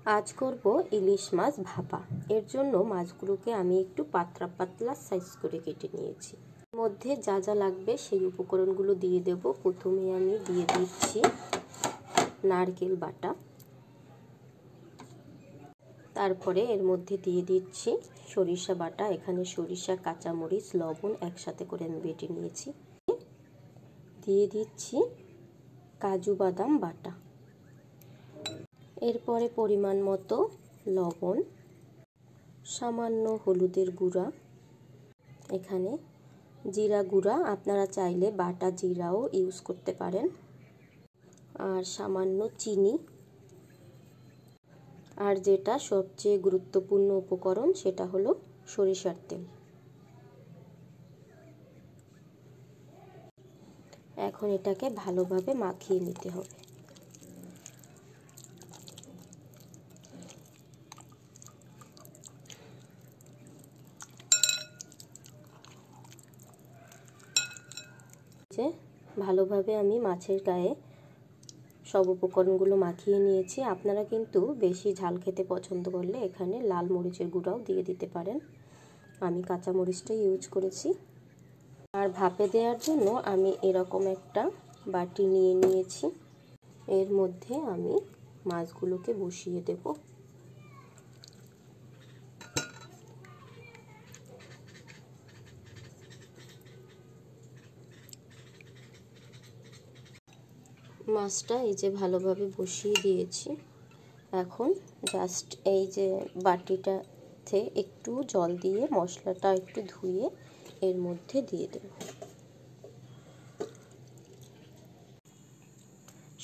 আজ করব ইলিশ মাছ ভাপা। এর জন্য মাছগুলোকে আমি একটু পাতলা পাতলা সাইজ করে কেটে নিয়েছি। এর মধ্যে যা যা লাগবে সেই উপকরণগুলো দিয়ে দেব। প্রথমে আমি দিয়ে দিচ্ছি নারকেল বাটা, তারপরে এর মধ্যে দিয়ে দিচ্ছি সরিষা বাটা। এখানে সরিষা, কাঁচামরিচ, লবণ একসাথে করে আমি বেটে নিয়েছি। দিয়ে দিচ্ছি কাজু বাদাম বাটা, এরপরে পরিমাণ মতো লবণ, সামান্য হলুদের গুঁড়া, এখানে জিরা গুঁড়া, আপনারা চাইলে বাটা জিরাও ইউজ করতে পারেন, আর সামান্য চিনি, আর যেটা সবচেয়ে গুরুত্বপূর্ণ উপকরণ সেটা হলো সরিষার তেল। এখন এটাকে ভালোভাবে মাখিয়ে নিতে হবে। ভালোভাবে আমি মাছের গায়ে সব উপকরণগুলো মাখিয়ে নিয়েছি। আপনারা কিন্তু বেশি ঝাল খেতে পছন্দ করলে এখানে লাল মরিচের গুঁড়াও দিয়ে দিতে পারেন। আমি কাঁচা মরিচটা ইউজ করেছি। আর ভাপে দেওয়ার জন্য আমি এরকম একটা বাটি নিয়ে নিয়েছি। এর মধ্যে আমি মাছগুলোকে বসিয়ে দেব। মাছটা এই যে ভালোভাবে বসিয়ে দিয়েছি। এখন জাস্ট এই যে বাটিটাতে একটু জল দিয়ে মশলাটা একটু ধুয়ে এর মধ্যে দিয়ে দেব।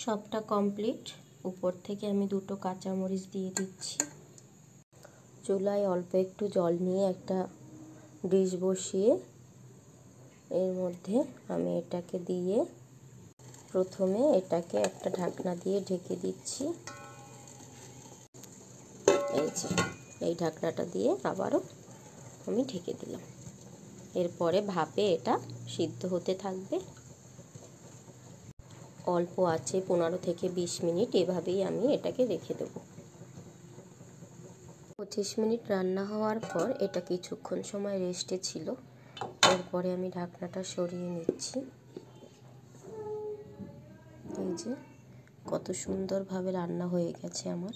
সবটা কমপ্লিট। উপর থেকে আমি দুটো কাঁচামরিচ দিয়ে দিচ্ছি। চুলায় অল্প একটু জল নিয়ে একটা ডিশ বসিয়ে এর মধ্যে আমি এটাকে দিয়ে প্রথমে এটাকে একটা ঢাকনা দিয়ে ঢেকে দিচ্ছি। এই ঢাকনাটা দিয়ে আবারও আমি ঢেকে দিলাম। এরপরে ভাপে এটা সিদ্ধ হতে থাকবে। অল্প আছে 15 থেকে 20 মিনিট এভাবেই আমি এটাকে রেখে দেব। 25 মিনিট রান্না হওয়ার পর এটা কিছুক্ষণ সময় রেস্টে ছিল। এরপরে আমি ঢাকনাটা সরিয়ে নিচ্ছি। এই যে কত সুন্দরভাবে রান্না হয়ে গেছে আমার।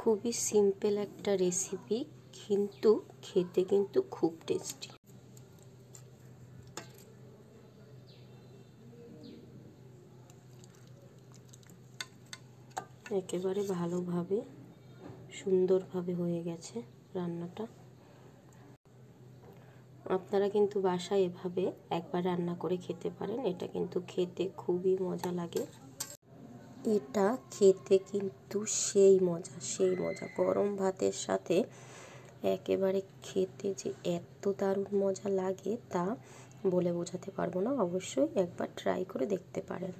খুবই সিম্পল একটা রেসিপি, কিন্তু খেতে কিন্তু খুব টেস্টি। একেবারে ভালোভাবে সুন্দরভাবে হয়ে গেছে রান্নাটা। আপনারা কিন্তু বাসায় এভাবে একবার রান্না করে খেতে পারেন। এটা কিন্তু খেতে খুবই মজা লাগে। এটা খেতে কিন্তু সেই মজা গরম ভাতের সাথে একেবারে খেতে যে এত দারুণ মজা লাগে তা বলে বোঝাতে পারবো না। অবশ্যই একবার ট্রাই করে দেখতে পারেন।